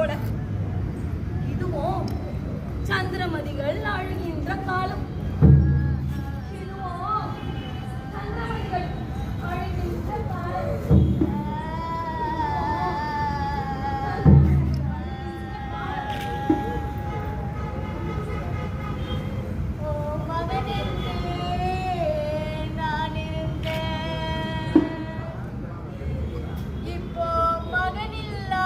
போட. இதுவும் சந்திரமதிகள் அழுகின்ற காலம். இதுவும் சந்திரமதிகள் அழுகின்ற காலம். இப்போ மகனில்லா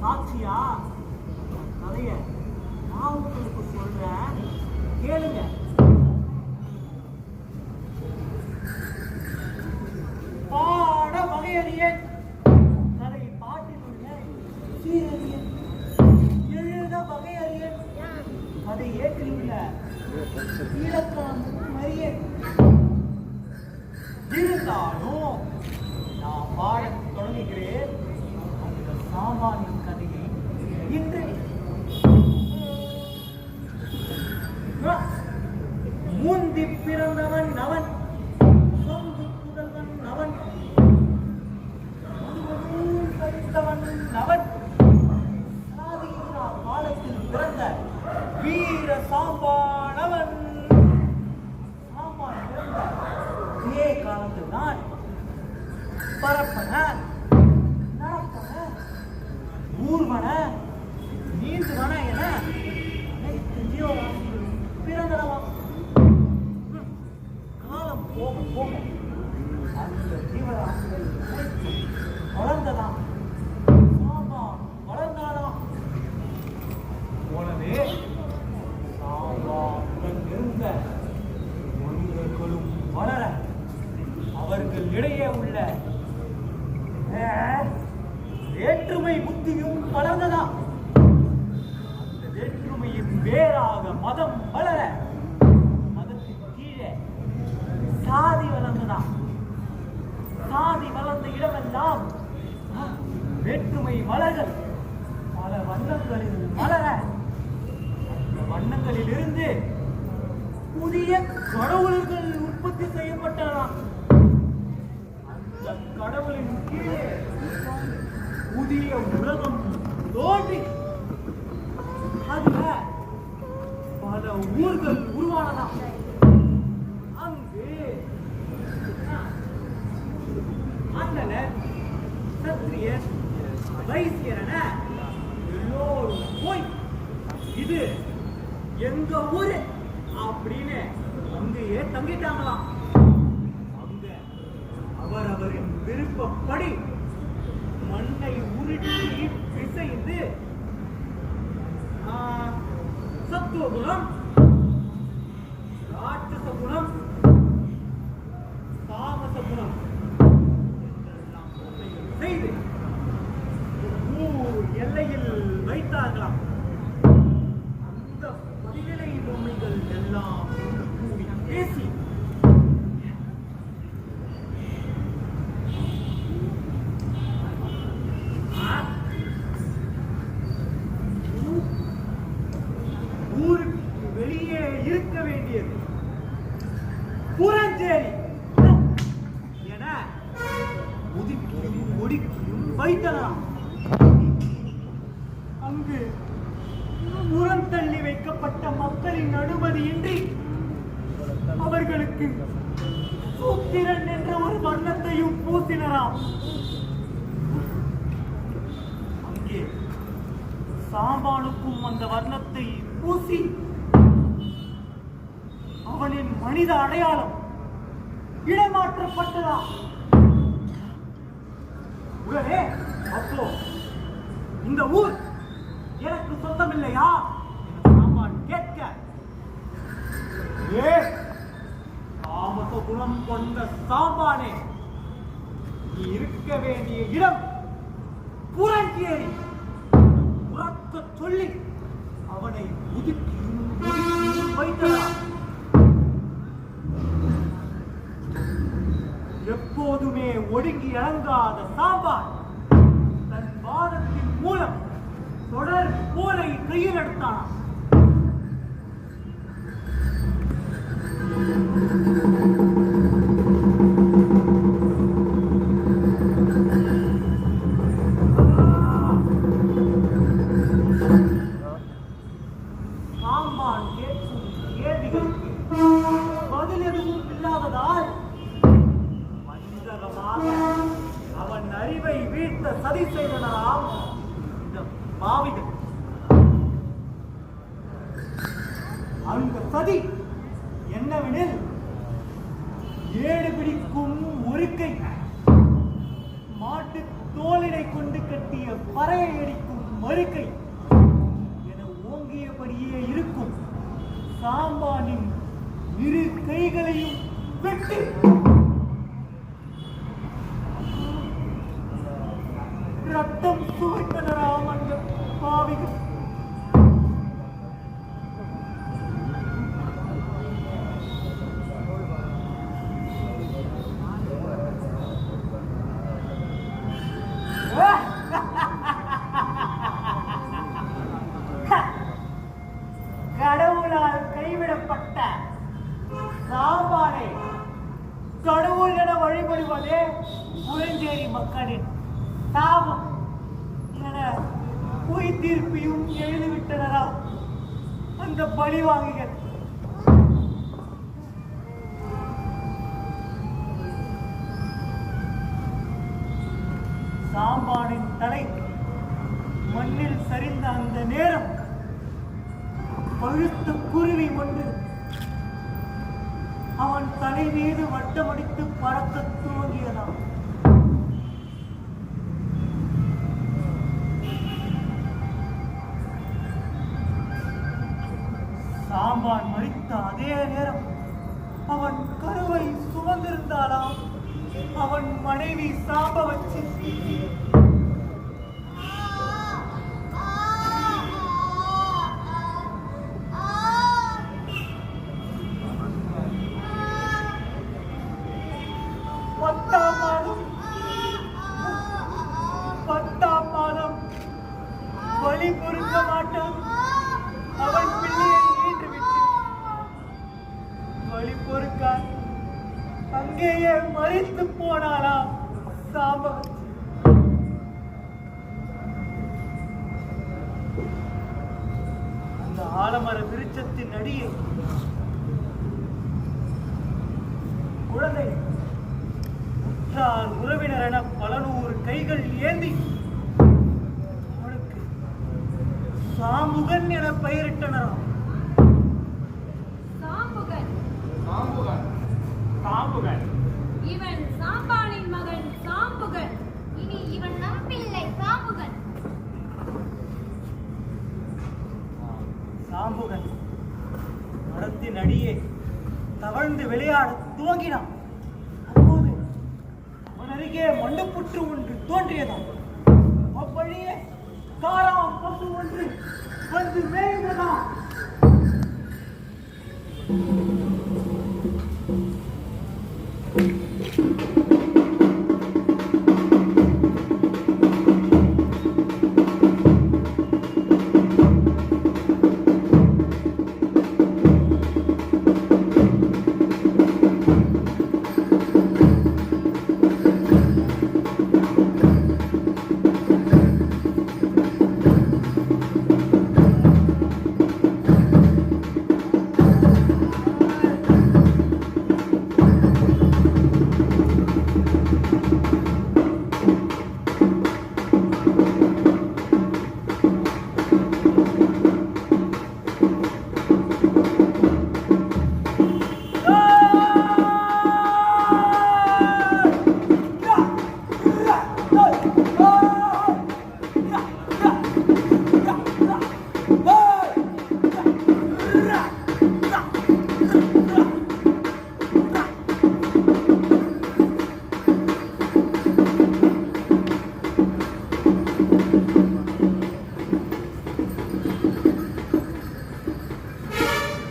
சாட்சியா கதைய நான் உங்களுக்கு சொல்றேன், கேளுங்க. பாட வகையறியன் கதை பாட்டினுள்ள சீரறியன், எழுத வகையறியன் கதை ஏற்றியுள்ள இலக்கணமும் அறியன். இருந்தாலும் நான் பாட தொடங்குகிறேன் அந்த சாமானின் கதையை. இன்று முந்தி பிறந்தவன் அவன், சொந்து புதல்வன் அவன், கழித்தவன் அவன், சாதியில்லா காலத்தில் பிறந்த வீர சாம்பானவன். சாம்பான் பிறந்த இதே காலத்தில் தான் பரப்பன, நடப்பன, ஊர்வன, நீந்துவன என அனைத்து ஜீவராசிகளும் பிறந்தனவாம். காலம் போக போக அந்த ஜீவராசிகள் வளர்ந்ததாம். சாம்பான் வளர்ந்தானாம். போலவே சாம்பானுடன் இருந்த மனிதர்களும் வளர அவர்கள் இடையே உள்ள வேற்றுமை புத்தியும் வளர்ந்ததாம். அந்த வேற்றுமையின் வேறாக மதம் வளர மதத்தின் கீழே சாதி வளர்ந்ததாம். சாதி வளர்ந்த இடமெல்லாம் வேற்றுமை மலர்கள் பல வண்ணங்களில் மலர அந்த வண்ணங்களில் இருந்து புதிய கடவுள்கள் உற்பத்தி செய்யப்பட்டதாம். அந்த கடவுளின் கீழே புதிய உலகம் தோன்றி அதுல பல ஊர்கள் உருவானதாம். அங்கு அண்ணனர், சத்திரியர், வைசியர் என எல்லோரும் போய் இது எங்க ஊரு அப்படின்னு அங்கேயே தங்கிட்டாங்களாம். அங்க அவரவரின் விருப்பப்படி மண்ணை உருட்டி பிசைந்து சத்துவ குணம், ராட்சச குணம், தாமச குணம் என்றெல்லாம் செய்து ஊர் எல்லையில் வைத்தார்களாம். அந்த பதிவிலை பொம்மைகள் எல்லாம் கூடி பேசி ஊருக்கு வெளியே இருக்க வேண்டியது புறஞ்சேரி என ஒதுக்கியும் ஒடுக்கியும் வைத்தலாம். அங்கு புறம் தள்ளி வைக்கப்பட்ட மக்களின் அனுமதியின்றி அவர்களுக்கு சூத்திரன் என்ற ஒரு வண்ணத்தையும் பூசினராம். அங்கே சாம்பானுக்கும் அந்த வர்ணத்தை பூசி அவனின் மனித அடையாளம் இடமாற்றப்பட்டதா. உடனே அப்போ இந்த ஊர் எனக்கு சொந்தமில்லையா என சாம்பான் கேட்க, தாமச குணம் கொண்ட சாம்பானே, நீ இருக்க வேண்டிய இடம் புறஞ்சேரி உறக்க சொல்லி அவனை ஒதுக்கியும் வைத்ததாம். எப்போதுமே ஒடுங்கி இறங்காத சாம்பான் தன் வாதத்தின் மூலம் தொடர் போரை கையில் எடுத்தானாம். சாம்பான் கேட்கும் கேள்விகளுக்கு பதில் எதுவும் இல்லாததால் அவன் அறிவை வீழ்த்த சதி செய்தனராம் இந்த பாவிகள். அந்த சதி என்னவெனில், ஏடு பிடிக்கும் முறுக்கை மாட்டு தோலினை கொண்டு கட்டிய பறையை அடிக்கும் மறுக்கை என ஓங்கியபடியே இருக்கும் சாம்பானின் இரு கைகளையும் வெட்டி ரத்தம் சுவைத்தனராம் அந்த பாவிகள். கடவுளால் கைவிடப்பட்ட சாம்பானை கடவுள் என வழிபடுவதே புரஞ்சேரி மக்களின் சாபம் என பொய் தீர்ப்பையும் எழுதிவிட்டனரா அந்த பழிவாங்கிகள். சாம்பானின் தலை மண்ணில் சரிந்த அந்த நேரம் பழுத்த குருவி ஒன்று அவன் தலை மீது வட்டமடித்து பறக்க துவங்கியதாம். சாம்பான் மறித்த அதே நேரம் அவன் கருவை சுமந்திருந்தாளாம் அவன் மனைவி சாம்பவச்சி. பத்தாம் மாதம் வலி பொறுக்க மாட்டான் அவன் பிள்ளையை ஈன்று விட்டு வலி பொறுக்கான் அங்கேயே மறித்து போனாளா சாம்பவச்சி. அந்த ஆலமர விருட்சத்தின் அடியே குழந்தை உற்றார் உறவினர் என பல நூறு கைகள் ஏந்தி அவனுக்கு சாமுகன் என பெயரிட்டனராம். சாம்புகன் சாம்புகன் சாம்புகன் இவன் சாம்பானின் மகன் சாம்புகன். இனி இவன் நம் பிள்ளை சாம்புகன். சாம்புகன் மரத்தின் அடியே தவழ்ந்து விளையாட துவங்கினான். அப்போது அவன் அருகே மண்டுப்புற்று ஒன்று தோன்றியதாம். அவ்வழியே காராம் பசு ஒன்று வந்து மேய்ந்ததாம்.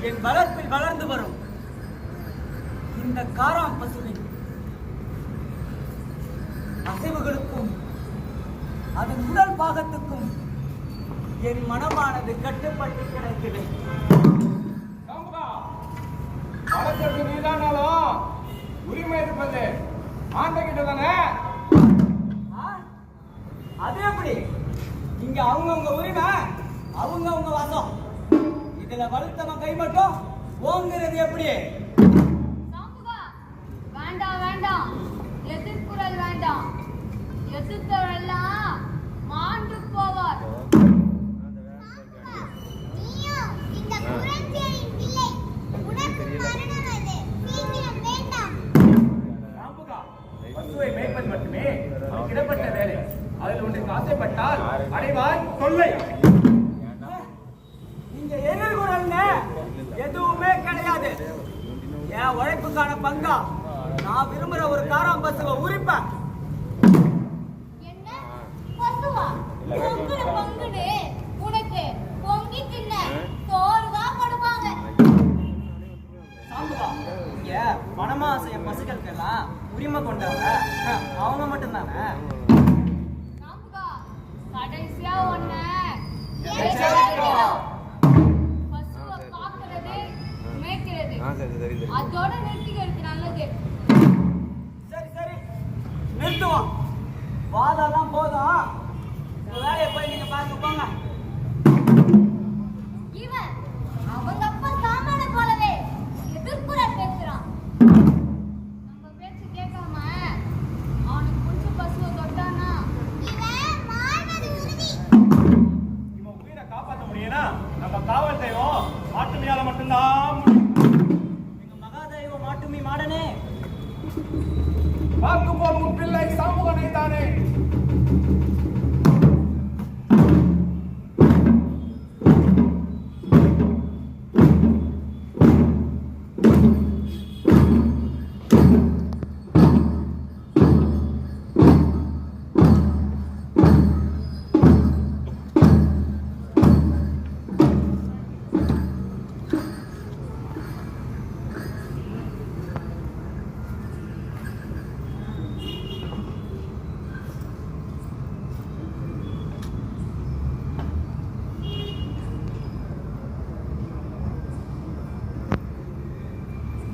என் வளர்ப்பில் வளர்ந்து வரும் இந்த காராம் பசுவின் அசைவுகளுக்கும் அதன் உடல் பாகத்துக்கும் என் மனமானது கட்டுப்பட்டு கிடக்குது. சாம்புகா, வளர்க்கறதுக்கு நீதானாலும் உரிமை இருப்பது ஆண்ட கிட்ட தானே? அது எப்படி? இங்க அவங்கவுங்க உரிமை, அவங்கவுங்க வாசம். இதுல வலுத்தவன் கை மட்டும் ஓங்குறது எப்படி? சாம்புகா, வேண்டாம் வேண்டாம், எதிர்குரல் வேண்டாம். எதிர்த்தவரெல்லாம் மாண்டு போவார். பசுவை மேய்ப்பது மட்டுமே இடப்பட்ட வேலை. அதில் ஒன்றுக்கு ஆசைப்பட்டால் அடைவு செய்வாய் தொல்லை. இங்க எதிர்குறல்னு எதுவுமே கிடையாது. என் உழைப்புக்கான பங்கா நான் விரும்புற ஒரு காராம் பசுவை உரிப்பேன். என்ன பசுவா? பொங்குன பொங்குன்னு உனக்கு பொங்கி தின்ன சோறு தான் கொடுப்பாங்க. சாம்புவா, இங்க வனமாசைய பசுக்களுக்கெல்லாம் உரிமை கொண்டவங்க அவங்க மட்டும்தானே. சாம்புகா, கடைசியா ஒண்ணு எச்சரிக்கிறோம். பசுவை காக்கிறது, மேய்க்கிறது அதோட நிறுத்திக்கிறது நல்லது. சரி சரி, நிறுத்துவோம். வாதெல்லாம் போதும். உங்க வேலையை போய் நீங்க பார்க்க போங்க. இவன் அவங்க அப்பா சாமான போலவே எதிர்ப்புறல் பேசுறான். நம்ம பேச்சு கேட்காம அவனுக்கு பிடிச்ச பசுவை தொட்டானா இவன் மாழ்வது உறுதி. இவன் உயிரை காப்பாற்ற முடியும்னா நம்ம காவல் தெய்வம் மாட்டுமையால மட்டும்தான் முடியும். எங்க மகாதேவ மாட்டுமி மாடனே, பார்க்கும் போது உன் பிள்ளை சாமுகனை தானே.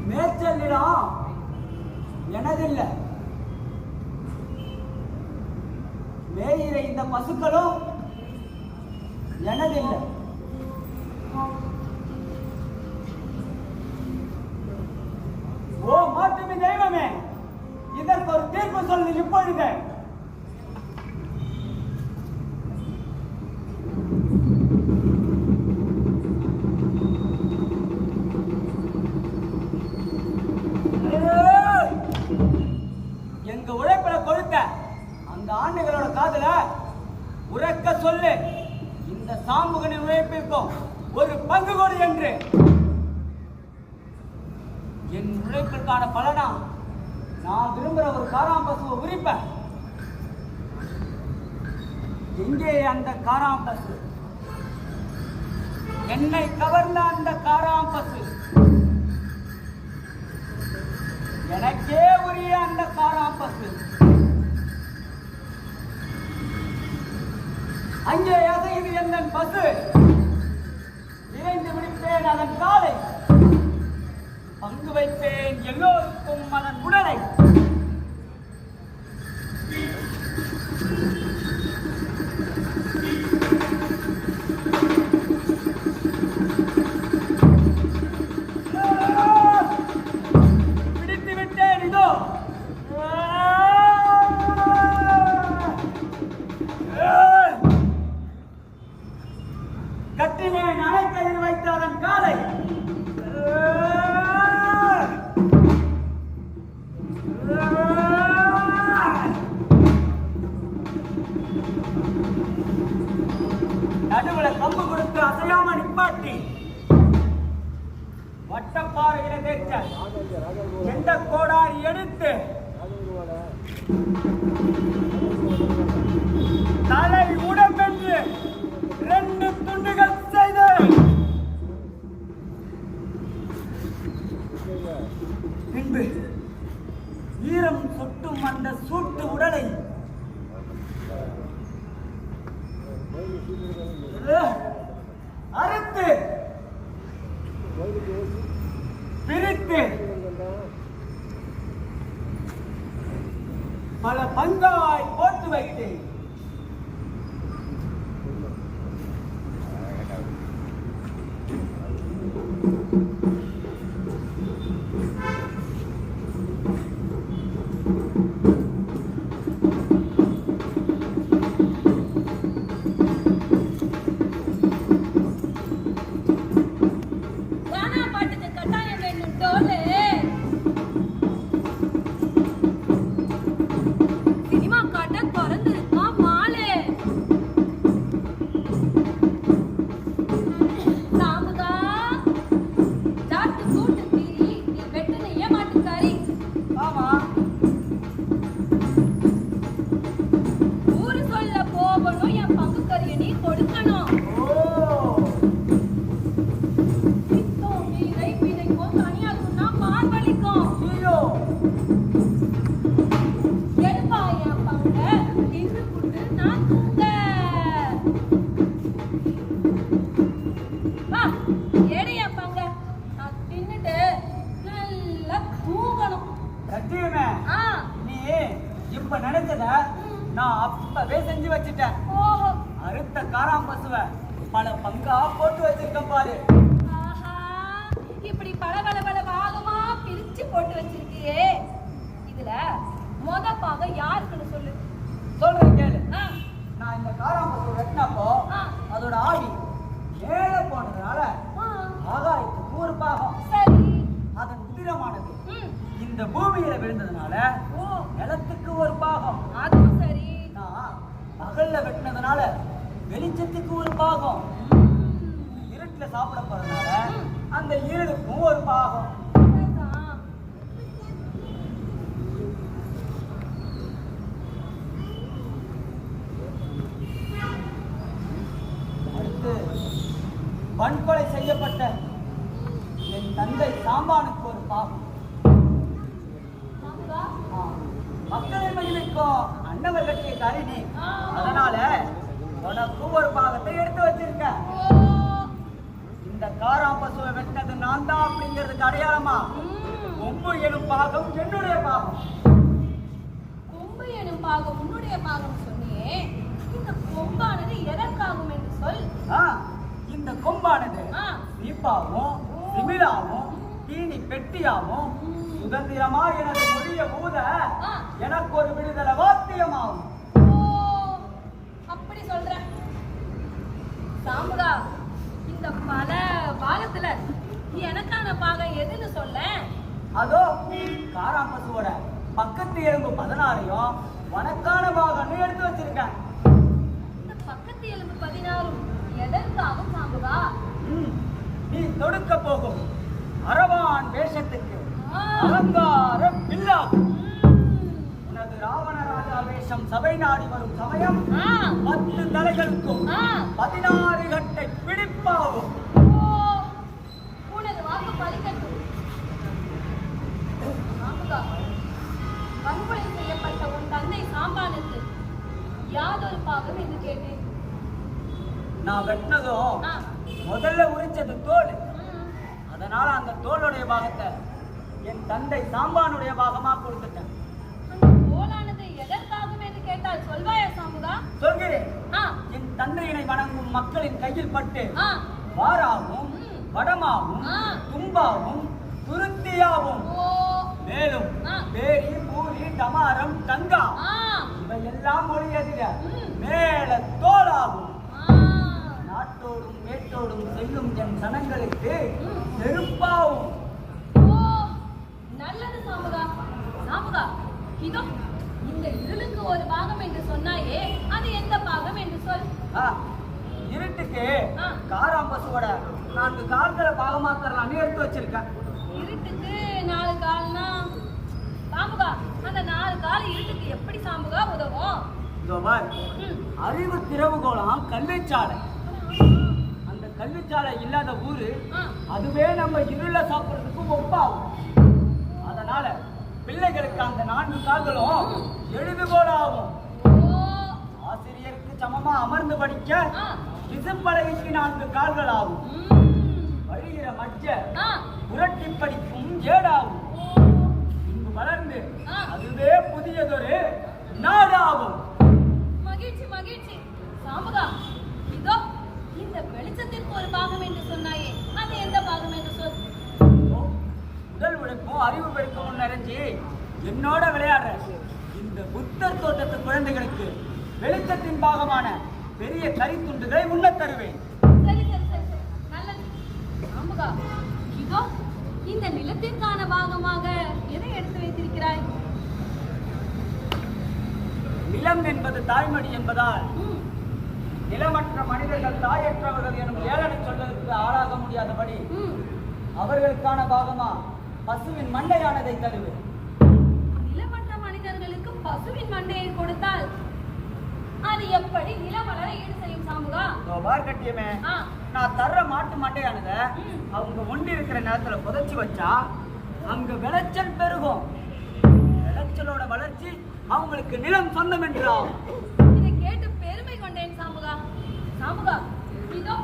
மேய்ச்சல் நிலம் எனதில்லை. மேயிற இந்த பசுக்களும் எனதில்லை. ஓ மாட்டுமி தெய்வமே, இதற்கு ஒரு தீர்ப்பு சொல்லு இப்பொழுது. எங்க உழைப்புல கொடுத்த அந்த ஆண்டுகளோட காதுல உறக்க சொல்லு, இந்த சாம்புகனின் உழைப்பிற்கும் ஒரு பங்கு கொடு என்று. என் உழைப்பிற்கான பலனா நான் விரும்புற ஒரு காராம் பசுவை உரிப்பேன். எங்கே அந்த காராம் பசு? என்னை கவர்ந்த அந்த காராம் பசு, எனக்கே உரிய அந்த காராம் பசு அங்கே அசையுது என் பசு. இறைந்து விடுப்பேன் அதன் காலை, பங்கு வைப்பேன் எல்லோருக்கும் அதன் உடலை. பிடித்து விட்டேன் இதோ. கட்டினேன் அணைக்கையில் வைத்த அதன் காலை. நடுவுல கம்பு கொடுத்து அசையாம நிப்பாட்டி வட்டப்பாறையில தேய்ச்ச எந்த கோடாரி எடுத்து தலை உடம்பென்று 2 துண்டுகள் செய்து பின்பு ஈரம் சொட்டும் அந்த சூட்டு உடலை அறுத்து பிரித்து பல பங்காய் போட்டு வைத்தேன். கானா பாட்டுக்கு கட்டாயம் வேணும் டோலு. சினிமா காராம் பசுவை பல பங்கா போட்டு வச்சிருக்கேன் பாரு. ஆஹா, இப்படி பல பாகமா பிரிச்சு போட்டு வச்சிருக்கியே. இதுல மொத பாகம் யாருக்குன்னு சொல்லு. சொல்றேன் கேளு. ஆ, நான் இந்த காராம் பசு வெட்டினப்போ ஆ. அதோட ஆவி மேல போனதுனால ஆ, ஆகாயத்துக்கு ஒரு பாகம், சரி. அதன் உதிரமானது ம், இந்த பூமியில விழுந்ததுனால ஓ, நிலத்துக்கு ஒரு பாகம், அதுவும் சரி. நான் பகல்ல வெட்டினதுனால வெளிச்சத்துக்கு ஒரு பாகம், ம், இருட்டுல சாப்பிட போறதுனால அந்த இருளுக்கும் ஒரு பாகம். சரிதான். அடுத்து வன்கொலை செய்யப்பட்ட என் தந்தை சாம்பானுக்கு ஒரு பாகம். சாமுகா, மக்களின் மகிழ்ச்சிக்கும் அன்னவர் கட்டிய காரினி, அதனால உனக்கும் ஒரு பாகத்தை எடுத்து வச்சிருக்கேன். ஓ, இந்த காராம் பசுவை வெட்டினது நான் தான் அப்படிங்கிறதுக்கு அடையாளமா ம், கொம்பு எனும் பாகம் என்னுடைய பாகம். கொம்பு எனும் பாகம் உன்னுடைய பாகம் சொன்னியே. இந்த கொம்பானது எதற்காகும் என்று சொல். ஆ, இந்த கொம்பானது ஆ, தீபாவும் திமிழாவும் தீனி பெட்டியாவும் சுதந்திரமா எனது மொழிய ஊத எனக்கு ஒரு விடுதலை வாத்தியமாகும். ஓ, அப்படி சொல்ற. சாமுகா, இந்த பல பாகத்துல எனக்கான பாகம் எதுன்னு சொல்ல. அதோ காராம் பசுவோட பக்கத்து எலும்பு 16ஐயும் உனக்கான பாகம்னு எடுத்து வச்சிருக்கேன். இந்த பக்கத்து எலும்பு 16 எதற்காகும் சாமுகா? நீ தொடுக்க போகும் அரவான் வேஷத்துக்கு ஆ. அலங்கார பில்லாகும். ம், உனது ராவண ராஜா வேஷம் சபை நாடி வரும் சமயம் ஆ, 10 தலைகளுக்கும் ஆ. 16 கட்டை பிடிப்பாகும். ஓ, உனது வாக்கு பலிக்கட்டும். சாமுகா, வன்கொலை செய்யப்பட்ட உன் தந்தை சாம்பானுக்கு யாதொரு பாகம் என்று கேட்டேன். நான் வெட்டினதும் ஆ. முதல்ல உரிச்சது தோல், ம், அதனால அந்த தோளுடைய பாகத்தை என் தந்தை சாம்பானுடைய பாகமா கொடுத்துட்டேன். அந்த தோலானது எதற்காகும் என்று கேட்டால் சொல்வாயா சாமுகா? சொல்கிறேன். ஆ, என் தந்தையினை வணங்கும் மக்களின் கையில் பட்டு ஆ, வாராவும் வடமாவும் ஆ. தும்பாவும் துருத்தியாவும் ஓ, மேலும் ஆ. பேரி பூரி டமாரம் தங்கா ஆ, இவையெல்லாம் மொழியதில ம். மேல தோலாகும். ஆ. நாட்டோடும் மேட்டோடும் செல்லும் என் சனங்களுக்கு ம். நெருப்பாவும். ஓ, நல்லது சாமுகா. சாமுகா, இதோ இந்த இருளுக்கு ஒரு பாகம் என்று சொன்னாயே, அது எந்த பாகம் என்று சொல். ஆ, இருட்டுக்கு ஆ. காராம் பசுவோட 4 கால்களை பாகமாக்கறலாம்னு எடுத்து வச்சிருக்கேன். இருட்டுக்கு 4 கால்னா சாமுகா, அந்த 4 கால் இருட்டுக்கு எப்படி சாமுகா உதவும்? இதோ பார், ம். அறிவு திறவுகோலாம் கல்விச்சாலை. அந்த கல்விச்சாலை இல்லாத ஊரு ஆ. அதுவே நம்ம இருள சாப்பிடுறதுக்கு ஒப்பாகும். அதனால பிள்ளைகளுக்கு அந்த 4 கால்களும் எழுதுகோலாகும். ஓ, ஆசிரியருக்கு சமமா அமர்ந்து படிக்க ஆ. விசுப்பலகைக்கு 4 கால்கள் ஆகும். ம். வழிகிற மஜ்ஜ ஆ. புரட்டி படிக்கும் ஏடாகும். ஓ, இங்கு வளர்ந்து ஆ. அதுவே புதியதொரு நாடாகும். மகிழ்ச்சி மகிழ்ச்சி. சாமுகா, இதோ இந்த வெளிச்சத்திற்கு ஒரு பாகம் என்று சொன்னாயே, அது எந்த பாகம் என்று சொல். உடல் உழைப்பும் அறிவு பெருக்கமும் நிறைஞ்சி என்னோட விளையாடுற இந்த புத்தர் தோட்டத்து குழந்தைகளுக்கு வெளிச்சத்தின் பாகமான பெரிய கரித்துண்டுகளை உண்ணத் தருவேன். சரி சரி சரி சரி. நல்லது. சாமுகா, இதோ இந்த நிலத்திற்கான பாகமாக எதை எடுத்து வைத்திருக்கிறாய்? நிலம் என்பது தாய்மடி என்பதால் ம். நிலமற்ற மனிதர்கள் தாயற்றவர்கள் எனும் ஏளனை சொல்வதற்கு ஆளாக முடியாதபடி ம். அவர்களுக்கான பாகமா பசுவின் மண்டையானதை தருவேன். நிலமற்ற மனிதர்களுக்கு பசுவின் மண்டையை கொடுத்தால் அது எப்படி நிலம் வளர ஈடு செய்யும் சாமுகா? வார் கட்டியமே, ஆ. நான் தர்ற மாட்டு மண்டையானத ம். அவங்க ஒண்டி இருக்கிற நேரத்துல புதைச்சி வச்சா அங்க விளைச்சல் பெருகும். விளைச்சலோட வளர்ச்சி அவங்களுக்கு நிலம் சொந்தம் என்றாம். இதை கேட்டு பெருமை கொண்டேன் சாமுகா. சாமுகா, இதோ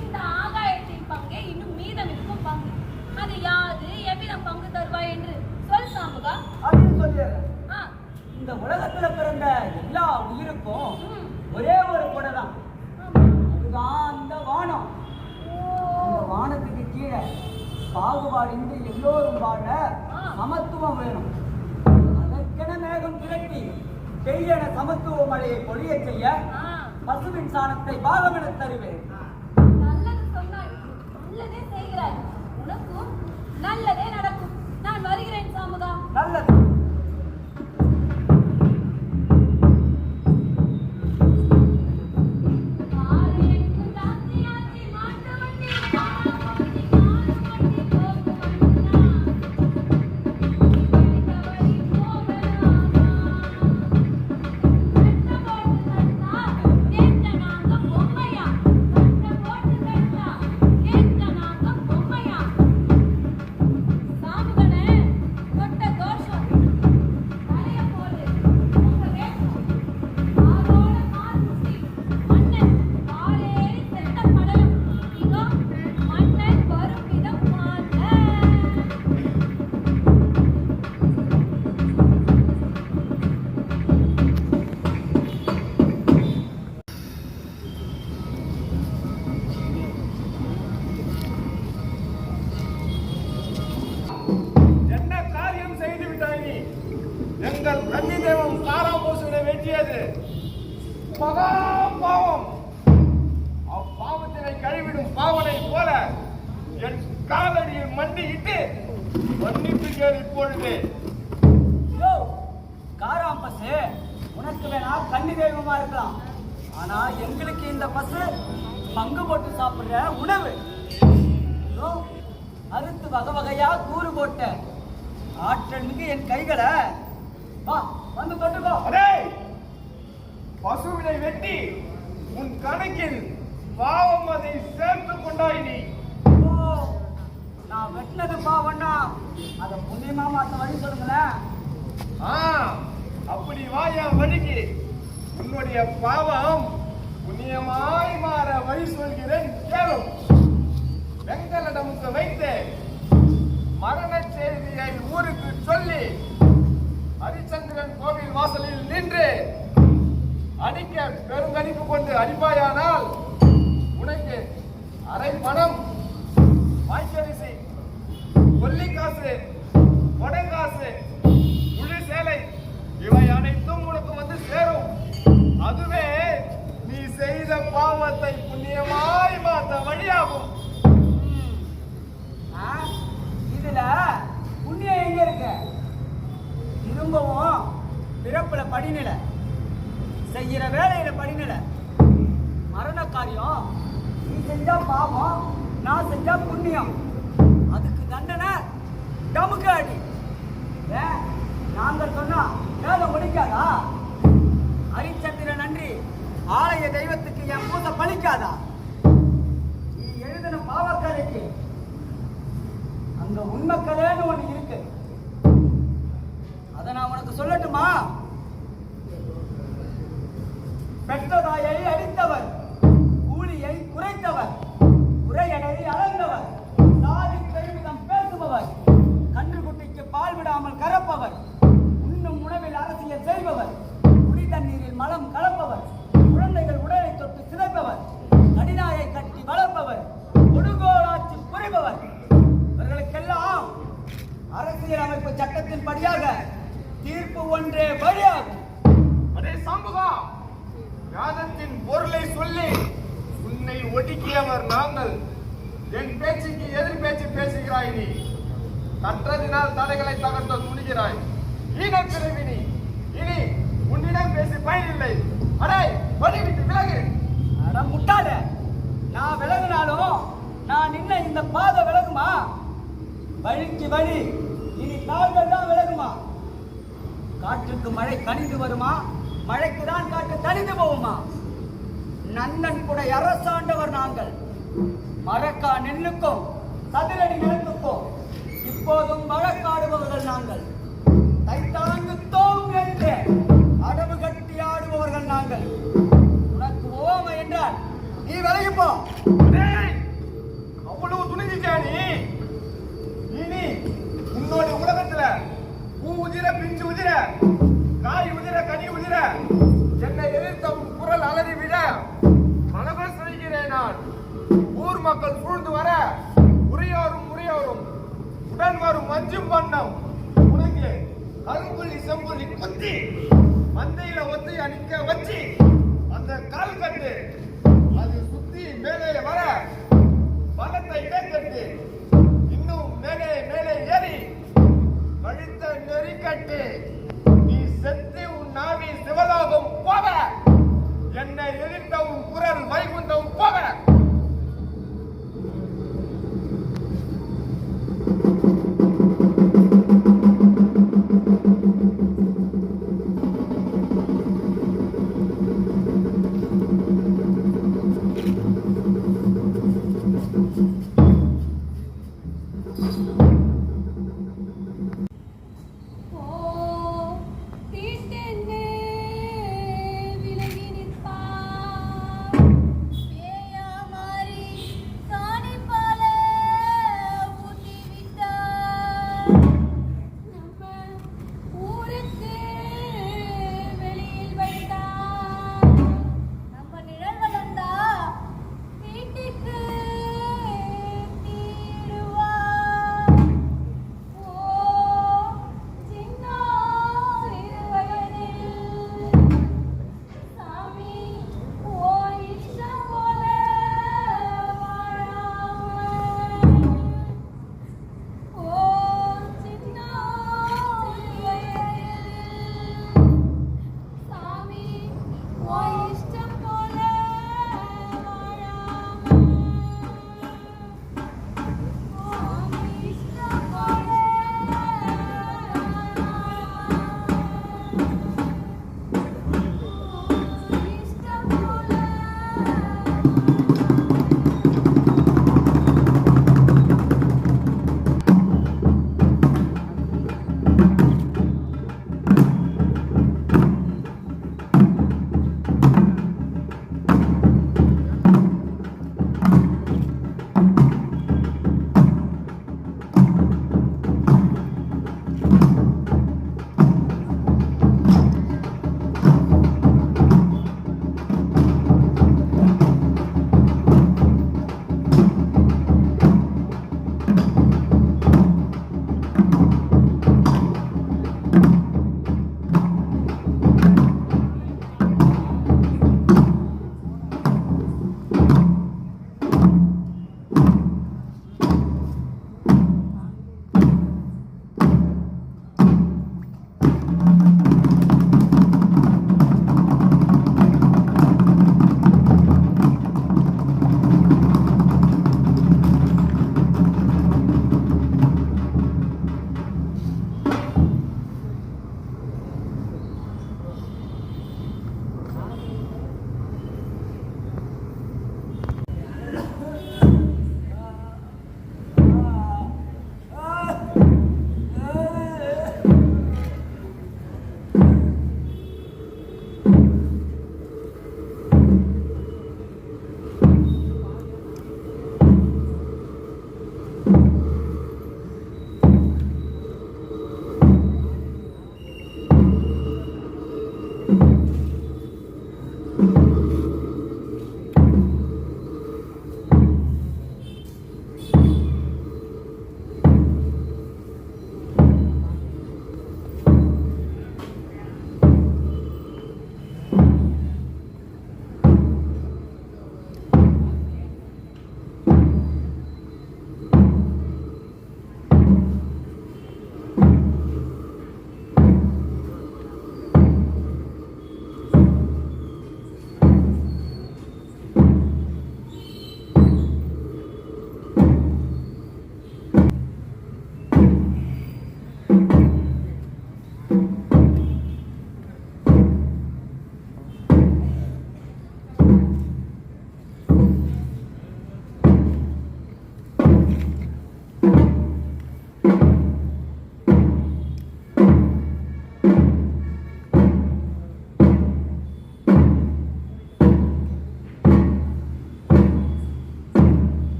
இந்த ஆகாயத்தின் பங்கே இன்னும் மீதம் இருக்கும் பங்கு. அது யாது எவ்விதம் பங்கு தருவாய் என்று சொல் சாமுகா. அப்படின்னு சொல்லிடுறேன். ஆ. இந்த உலகத்துல பிறந்த எல்லா உயிருக்கும் ம். ஒரே ஒரு கொடை தான். ஆமா. எல்லோரும் வாழ ஆ. சமத்துவம் வேணும். அதற்கென மேகம் திரட்டி பெய்யென சமத்துவ மழையை பொழியச் செய்ய ஆ, பசுவின் சாணத்தை பாகமென தருவேன். நல்லது சொன்னாய், நல்லதே செய்கிறாய். உனக்கும் நல்லதே நடக்கும். நான் வருகிறேன் சாமுகா. நல்லது. ஆரையெட்டு தாத்தியாச்சி மாட்டு வண்டி, மாடு வண்டி, காடு வண்டி, போக்கு வண்டினா. இந்த வழி போகலாமா? கட்ட போட்டு கட்டா, கேட்க நாங்க பொம்மையா? கட்ட போட்டு கட்டா, கேட்க நாங்க பொம்மையா? சாமுகனே, தொட்ட தோஷம். தலைய போடு, உங்க வேஷம். ஆரோட கால் முட்டி, மன்னன் காலேறி செத்த படலம். இதோ மன்னன் வரும் விதம் காண்க. என்ன காரியம் செய்து விட்டாய் நீ? எங்கள் கன்னி தெய்வம் காராமூசுவினை வெட்டியது மகா பாவம். அப்பாவத்தினை கழுவிடும் பாவனை போல என் காலடியில் மண்டியிட்டு மன்னிப்பு கேள் இப்பொழுது. யோ, காராம்பசு, உனக்கு வேணா கன்னி தெய்வமா இருக்கலாம். ஆனா எங்களுக்கு இந்த பசு பங்கு போட்டு சாப்பிடுற உணவு. யோ, அறுத்து வகை வகையா கூறு போட்ட ஆற்றல் மிகு என் கைகளை வா வந்து தொட்டுக்கோ. அதே பசுவினை வெட்டி உன் கணக்கில் பாவம் அதை சேர்த்துக் கொண்டாய் நீ. ஓ, நான் வெட்டினது பாவண்ணா, அதை புண்ணியமா மாத்த வழி சொல்லுங்களேன். ஆ, அப்படி வாயா வழிக்கு உன்னுடைய பாவம் புண்ணியமாய் மாற வழி சொல்கிறேன் கேளும். வெங்கலடமுக்கு வைத்து மரண செய்தியை ஊருக்கு சொல்லி ஹரிச்சந்திரன் கோவில் வாசலில் நின்று அடிக்க பெருங்கடிப்பு கொண்டு அடிப்பாயானால் உனக்கு அரை பணம், வாய்க்கரிசி, கொல்லிக்காசு, கொடைக்காசு, முழு சேலை இவை அனைத்தும் உனக்கு வந்து சேரும். அதுவே நீ செய்த பாவத்தை புண்ணியமாய் மாற்ற வழியாகும். ஆ, இதுல புண்ணியம் எங்க இருக்கு? திரும்பவும் பிறப்புல படிநிலை, செய்யற வேலையில படிநிலை. மரண காரியம் நீ செஞ்சா பாவம், நான் செஞ்சா புண்ணியம். அதுக்கு தண்டனை டமுக்கு அடி. ஏன் நாங்கள் சொன்னா வேதம் முடிக்காதா? ஹரிச்சந்திரன் நன்றி ஆலய தெய்வத்துக்கு என் பூசை பலிக்காதா? நீ எழுதின பாவக்கதைக்கு அங்க உண்மை கதைன்னு ஒண்ணு இருக்கு. அதை நான் உனக்கு சொல்லட்டுமா? பெற்றதாயை அடித்தவர், கூலியை குறைத்தவர், குறையடை அளந்தவர், சாதி பெருமிதம் பேசுபவர், கன்றுக்குட்டிக்கு பால் விடாமல் கறப்பவர், உண்ணும் உணவில் அரசியல் செய்பவர், குடி தண்ணீரில் மலம் கலப்பவர், குழந்தைகள் உடலை தொட்டு சிதைப்பவர், கடிநாயை கட்டி வளர்ப்பவர், கொடுகோலாட்சி புரிபவர், இவர்களுக்கெல்லாம் அரசியல் அமைப்பு சட்டத்தின் படியாக தீர்ப்பு ஒன்றே வழியாகும். அதே சமூகா, வேதத்தின் பொருளை சொல்லி உன்னை ஒடுக்கியவர் நாங்கள். என் பேச்சுக்கு எதிர் பேச்சு பேசுகிறாய் நீ. கற்றதினால் தடைகளை தகர்த்த துணிகிறாய். ஈனப்பிறவி நீ. இனி உன்னிடம் பேசி பயனில்லை. அடே, வழி விட்டு விலகு. அட முட்டாள, நான் விலகினாலும் நான் நின்ன இந்த பாதை விலகுமா? வழிக்கு வழி இனி கால்கள் தான் விலகுமா? காற்றுக்கு மழை கனிந்து வருமா? மழைக்கு தான் காற்று தனிந்து போகுமா? நன்னன் கூட அரசாண்டவர் நாங்கள். மரக்கா நெல்லுக்கும் சதுரடி நிலத்துக்கும் இப்போதும் வழக்காடுபவர்கள் நாங்கள். தைத்தாங்கு தோம் என்று அடவு கட்டி ஆடுபவர்கள் நாங்கள். உனக்கு ஓமை என்றால் நீ விலகிப்போ. டேய், அவ்வளவு துணிஞ்சிட்டியா நீ? இனி உன்னோட உலகத்துல பூ உதிர, பிஞ்சு உதிர, காய் உதிர, கனி உதிர, என்னை எதிர்த்த உன் குரல் அலறி விட மனதில் சொல்கிறேன் நான். ஊர் மக்கள் சூழ்ந்து வர உரையோரும் உடன் வரும் மஞ்சும் வண்ணம் உனக்கு கரும்புள்ளி செம்புள்ளி குத்தி மந்தையில ஒத்தி அணிக்க வச்சு அந்த கால் கட்டு அது சுத்தி மேலே வர பலத்தை இடைக்கட்டு இன்னும் மேலே மேலே ஏறி கழுத்த நெறிக்கட்டு நீ செத்து உன் நாவி சிவலோகம் போக என்னை எரித்த உன் குரல் வைகுந்தம் போக தீட்டென்னே விலகி நிற்பார்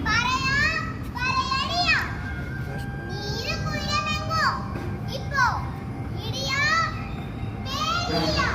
பறையா பறையடியா நீ இருக்கும் இடமெங்கோ இப்போ இடியா பேரியா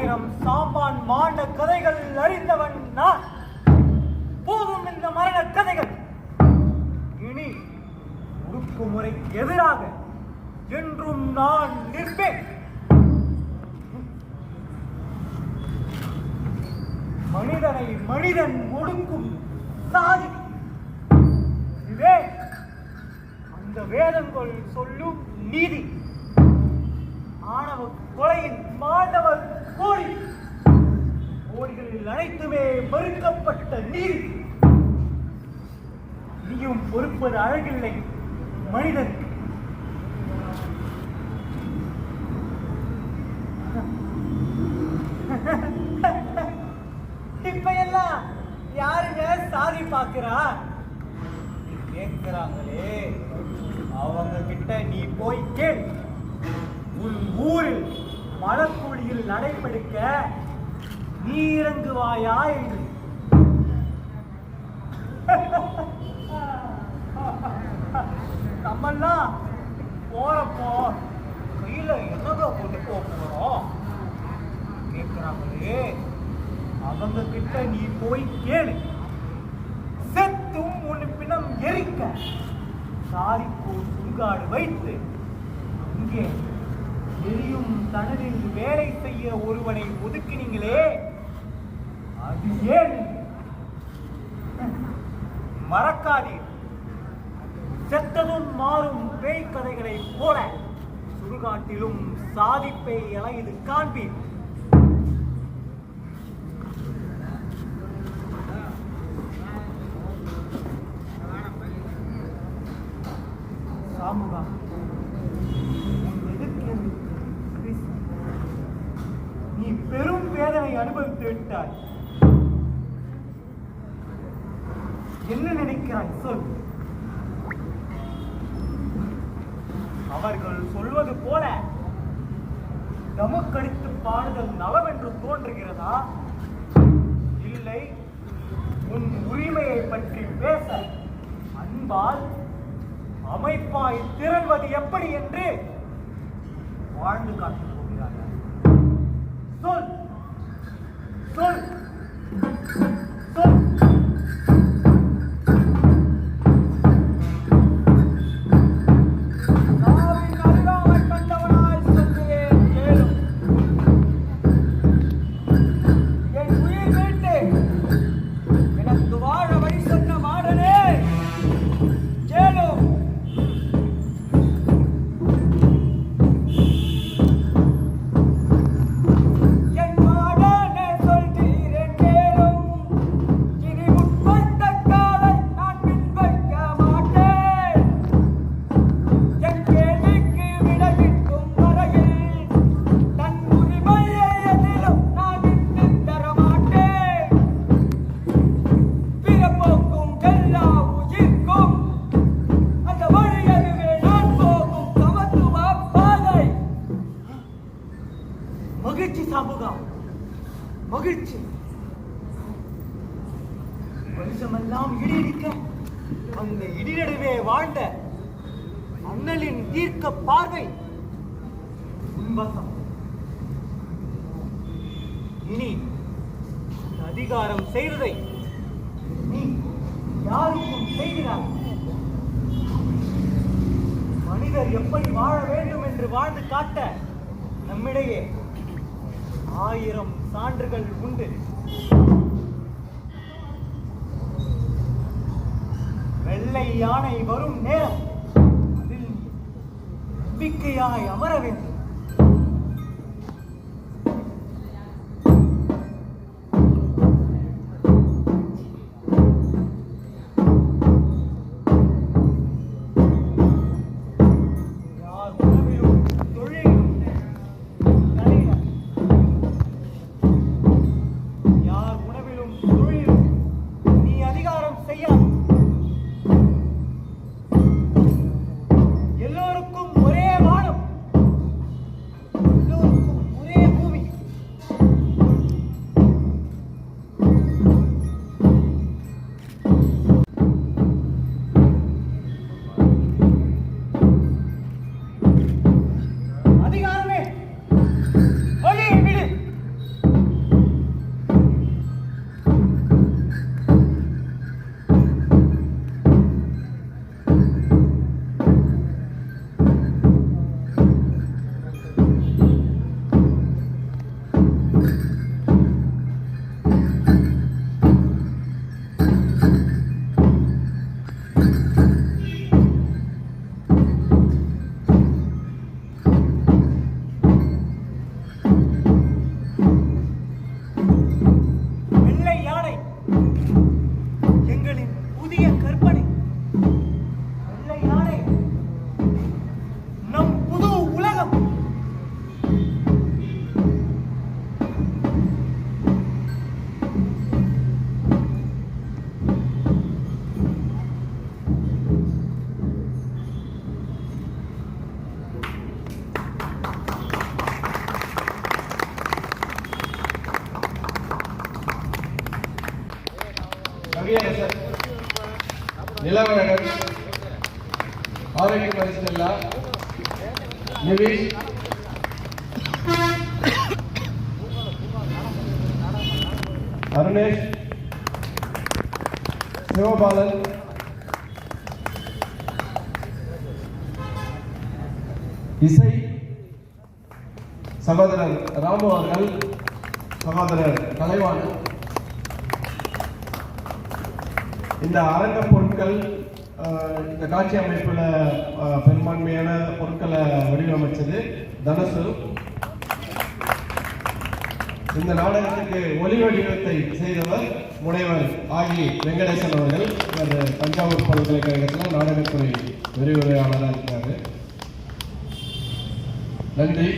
1000 சாம்பான் மாண்ட கதைகள் அறிந்தவன் நான். போதும் இந்த மரண கதைகள். இனி ஒடுக்குமுறைக்கு எதிராக என்றும் நான் நிற்பேன். மனிதனை மனிதன் ஒடுக்கும் சாதி இதே அந்த வேதங்கள் சொல்லும் நீதி. ஆணவ கொலையின் மாண்டவர் கோடி, கோடிகளில் அனைத்துமே மறுக்கப்பட்ட நீதி. நீயும் பொறுப்பது அழகில்லை மனிதன். இப்ப எல்லாம் யாருங்க சாதி பார்க்கிறா கேட்கிறாங்களே, அவங்க கிட்ட நீ போய் கேள். உன் ஊரில் மலக்குழியில் நடைபெடுக்க நீ இறங்குவாயா என்று. நம்மெல்லாம் போறப்போ கையில என்னங்க கொண்டு போறோம் கேட்கிறாங்களே, அவங்க கிட்ட நீ போய் கேளு. செத்தும் உன் பிணம் எரிக்க சாரிக்கோ சுடுகாடு வைத்து இங்கே எரியும் தணலில் வேலை செய்ய ஒருவனை ஒதுக்கினீங்களே, அது ஏன்? மறக்காதீர், செத்ததும் மாறும் பேய் கதைகளை போல சுடுகாட்டிலும் சாதிப்பை அலைது காண்பீர். சாமுகா, நீ பெரும் வேதனை அனுபவித்து விட்டாய். என்ன நினைக்கிறாய் சொல். அவர்கள் சொல்வது போல நமக்கடித்து பாடுதல் நலம் என்று தோன்றுகிறதா? இல்லை, உன் உரிமையை பற்றி பேச அன்பால் அமைப்பாய் திரள்வது எப்படி என்று வாழ்ந்து காட்டப் போகிறார்கள். சொல் சொல் சொல். மகிழ்ச்சி சாமுகா, மகிழ்ச்சி. வருஷமெல்லாம் இடிக்க அந்த இடிநடுவே வாழ்ந்த அண்ணலின் தீர்க்க பார்வை உன்வசம். இனி அதிகாரம் செய்வதை நீ யாருக்கும் செய்கிறாய்? மனிதர் எப்படி வாழ வேண்டும் என்று வாழ்ந்து காட்ட நம்மிடையே 1000 சான்றுகள் உண்டு. வெள்ளை யானை வரும் நேரம் அதில் நம்பிக்கையாய் அமர வேண்டும். நிலவரகன், ஆரோக்கிய பரிசுல்லா, நிவிஷ், அருணேஷ், சிவபாலன், இசை, சகோதரர் ராமு அவர்கள், சகோதரர் கலைவாணன். இந்த அரங்க பொருட்கள், இந்த காட்சி அமைப்புல பெரும்பான்மையான பொருட்களை வடிவமைச்சது தனுசு. இந்த நாடகத்துக்கு ஒலி வடிவத்தை செய்தவர் முனைவர் ஆகி வெங்கடேசன் அவர்கள். இவர் தஞ்சாவூர் பல்கலைக்கழகத்தில் நாடகத்துறை விரிவுரையாளராக இருக்காரு. நன்றி.